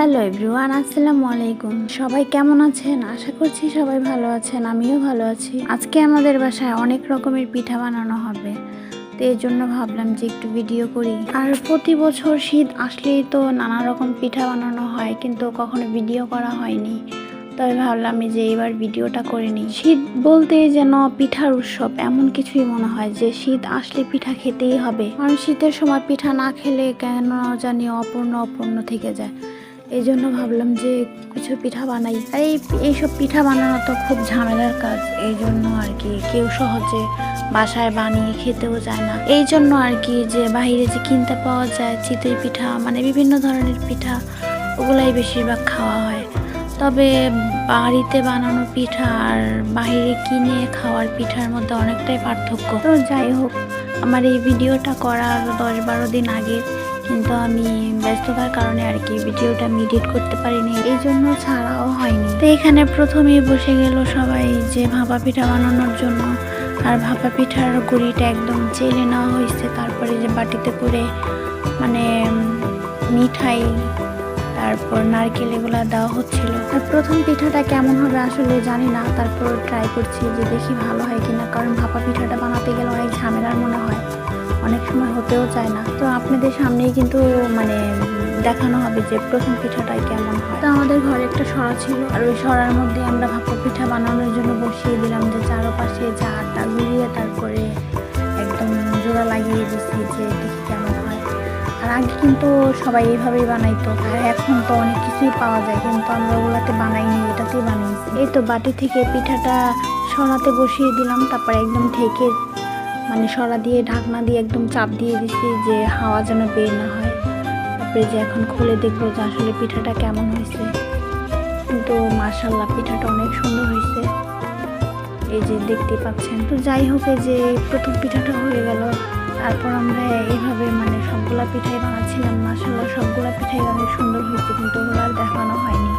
Hello everyone, আসসালামু আলাইকুম। সবাই কেমন আছেন? আশা করছি সবাই ভালো আছেন, আমিও ভালো আছি। আজকে আমাদের বাসায় অনেক রকমের পিঠা বানানো হবে, তো এই জন্য ভাবলাম যে একটু ভিডিও করি। আর প্রতি বছর শীত আসলেই তো নানা রকম পিঠা বানানো হয়, কিন্তু কখনো ভিডিও করা হয়নি, তবে ভাবলাম যে এবার ভিডিওটা করে নিই। শীত বলতে যেন পিঠার উৎসব এমন কিছুই মনে হয় যে শীত আসলে পিঠা খেতেই হবে, কারণ শীতের সময় পিঠা না খেলে কেন জানি অপূর্ণ অপূর্ণ থেকে যায়। এই জন্য ভাবলাম যে কিছু পিঠা বানাই। আর এইসব পিঠা বানানো তো খুব ঝামেলার কাজ, এই জন্য আর কি কেউ সহজে বাসায় বানিয়ে খেতেও যায় না। এই জন্য আর কি যে বাইরে যে কিনতে পাওয়া যায় চিতই পিঠা, মানে বিভিন্ন ধরনের পিঠা, ওগুলাই বেশিরভাগ খাওয়া হয়। তবে বাড়িতে বানানো পিঠা আর বাইরে কিনে খাওয়ার পিঠার মধ্যে অনেকটাই পার্থক্য। তো যাই হোক, আমার এই ভিডিওটা করার 10-12 দিন আগে, কিন্তু আমি ব্যস্ততার কারণে আর কি ভিডিওটা আমি এডিট করতে পারিনি, এই জন্য ছাড়াও হয়নি। তো এখানে প্রথমেই বসে গেল সবাই যে ভাপা পিঠা বানানোর জন্য। আর ভাপা পিঠার গুঁড়িটা একদম চেলে নেওয়া হয়েছে, তারপরে যে বাটিতে করে মানে মিঠাই তারপর নারকেল এগুলো দেওয়া হচ্ছিল। আর প্রথম পিঠাটা কেমন হবে আসলে জানি না, তারপর ট্রাই করছি যে দেখি ভালো হয় কিনা, কারণ ভাপা পিঠাটা বানাতে গেলে অনেক ঝামেলার মনে হয়, অনেক সময় হতেও চায় না। তো আপনাদের সামনেই কিন্তু মানে দেখানো হবে যে প্রথম পিঠাটাই কেমন হয়। তো আমাদের ঘরে একটা সরা ছিল, আর ওই সরার মধ্যে আমরা ভাপা পিঠা বানানোর জন্য বসিয়ে দিলাম, যে চারপাশে যে আটা গুলিয়ে তারপরে একদম জোড়া লাগিয়ে দিচ্ছি যে দেখি কেমন হয়। আর আগে কিন্তু সবাই এইভাবেই বানাইতো, আর এখন তো অনেক কিছুই পাওয়া যায়, কিন্তু আমরা ওগুলাতে বানাইনি, এটাতেই বানিয়েছি। এই তো বাটি থেকে পিঠাটা সরাতে বসিয়ে দিলাম, তারপরে একদম ঢেকে মানে সরা দিয়ে ঢাকনা দিয়ে একদম চাপ দিয়ে দিচ্ছি যে হাওয়া যেন বের না হয়। তারপরে যে এখন খুলে দেখবো যে আসলে পিঠাটা কেমন হয়েছে। কিন্তু মাশাআল্লাহ পিঠাটা অনেক সুন্দর হয়েছে, এই যে দেখতে পাচ্ছেন। তো যাই হোক, এই যে প্রথম পিঠাটা হয়ে গেল। তারপর আমরা এইভাবে মানে সবগুলা পিঠাই বানাচ্ছিলাম। মাশাআল্লাহ সবগুলা পিঠাই অনেক সুন্দর হয়েছে, কিন্তু ওগুলো আর দেখানো হয়নি।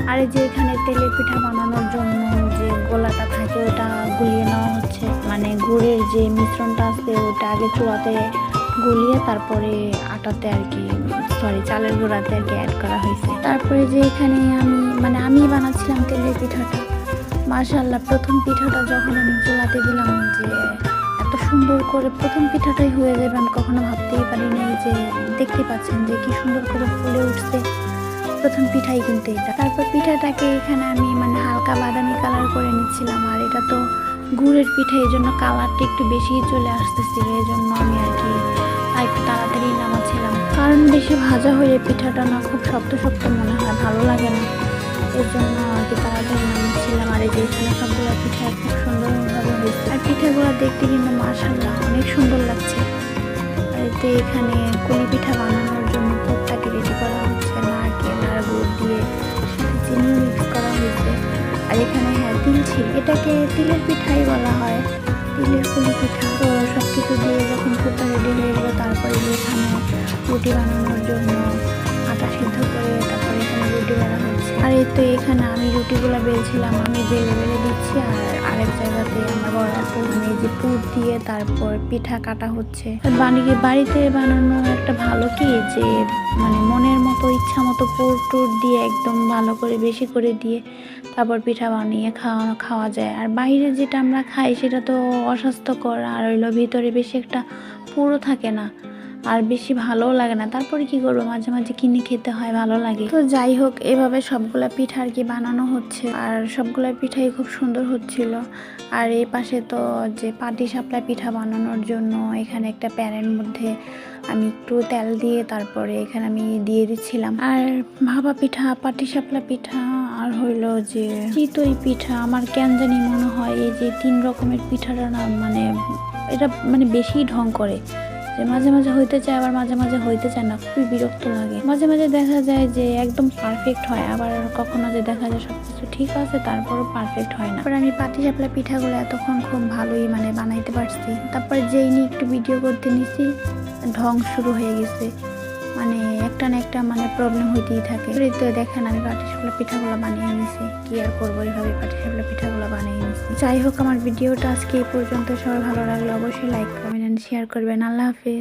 আর এই যে এখানে তেলের পিঠা বানানোর জন্য যে গোলাটা থাকে ওটা গুলিয়ে নেওয়া হচ্ছে, মানে গুড়ের যে মিশ্রণটা আছে ওটা আগে চুলাতে গুলিয়ে তারপরে আটাতে আর কি চালের গুঁড়াতে আর কি অ্যাড করা হয়েছে। তারপরে যে এখানে আমি বানাচ্ছিলাম তেলের পিঠাটা। মাশাআল্লাহ প্রথম পিঠাটা যখন আমি চুলাতে দিলাম, যে এত সুন্দর করে প্রথম পিঠাটাই হয়ে যাবে আমি কখনো ভাবতেই পারিনি। যে দেখতে পাচ্ছেন যে কি সুন্দর করে ফুলে উঠছে প্রথম পিঠাই কিন্তু এটা। তারপর পিঠাটাকে এখানে আমি হালকা বাদামি কালার করে নিচ্ছিলাম, আর এটা তো গুড়ের পিঠা, এই জন্য কালারটা একটু বেশি চলে আসতেছিল, এই জন্য আমি আর কি একটু তাড়াতাড়ি নামাচ্ছিলাম, কারণ বেশি ভাজা হয়ে পিঠাটা না খুব শক্ত শক্ত মনে হয়, ভালো লাগে না, এর জন্য আর কি তাড়াতাড়ি নামাচ্ছিলাম। আর এই যে এখানে সবগুলো পিঠা খুব সুন্দরভাবে হয়েছে, আর পিঠাগুলো দেখতে কিন্তু মাশাআল্লাহ অনেক সুন্দর লাগছে। আর এতে এখানে কুলি পিঠা বানানোর জন্য পুরটাকে রেডি করা হচ্ছে, নারকেল আর গুড় দিয়ে সাথে চিনি মিক্স করা হয়েছে। আর এখানে তিল ছিল, এটাকে তিলের পিঠাই বলা হয়, তিলের কুলি পিঠা। তো সব কিছু দিয়ে যখন পুরটা রেডি হয়ে গেলো, তারপরে এখানে রুটি বানানোর জন্য আটা সিদ্ধ করে তারপরে এখানে রুটি বানা হচ্ছে। আর এই তো এখানে আমি রুটিগুলো বেলছিলাম, আমি বেলে বেলে দিচ্ছি, আর আরেক জায়গাতে আমার বড় আপু যে পুর দিয়ে তারপর পিঠা কাটা হচ্ছে। বাড়িতে বানানো একটা ভালো কি যে মনের মতো ইচ্ছা মতো পুর টুর দিয়ে একদম ভালো করে বেশি করে দিয়ে তারপর পিঠা বানিয়ে খাওয়া যায়। আর বাইরে যেটা আমরা খাই সেটা তো অস্বাস্থ্যকর, আর ভিতরে বেশি একটা পুরো থাকে না, আর বেশি ভালোও লাগে না। তারপরে কি করবো, মাঝে মাঝে কিনে খেতে হয়, ভালো লাগে। তো যাই হোক, এভাবে সবগুলা পিঠা আর কি বানানো হচ্ছে, আর সবগুলা পিঠাই খুব সুন্দর হচ্ছিল। আর এই পাশে তো যে পাটিসাপলা পিঠা বানানোর জন্য এখানে একটা প্যানের মধ্যে আমি একটু তেল দিয়ে তারপরে এখানে আমি দিয়ে দিচ্ছিলাম। আর ভাপা পিঠা, পাটিসাপলা পিঠা, আর হইলো যে চিতই পিঠা, আমার কেন জানি মনে হয় এই যে 3 রকমের পিঠাটা না এটা বেশি ঢং করে, যে মাঝে মাঝে হইতে চায় আবার মাঝে মাঝে হইতে চায় না, খুবই বিরক্ত লাগে। মাঝে মাঝে দেখা যায় যে একদম পারফেক্ট হয়, আবার কখনো যে দেখা যায় সবকিছু ঠিক আছে তারপরও পারফেক্ট হয় না। আমি পাটিসাপলা পিঠাগুলো এতক্ষণ খুব ভালোই বানাইতে পারছি, তারপরে যেই নিয়ে একটু ভিডিও করতে নিছি ঢং শুরু হয়ে গেছে, একটা না একটা প্রবলেম হইতেই থাকে। তো দেখেন আমি পাটিসাপলা পিঠাগুলো বানিয়ে নিছি, কি আর করবো, এইভাবে পাটিসাপলা পিঠাগুলো বানিয়ে নিছি। যাই হোক, আমার ভিডিওটা আজকে এই পর্যন্ত। সবাই ভালো লাগলে অবশ্যই লাইক, কমেন্ট এন্ড শেয়ার করবেন। আল্লাহ হাফেজ।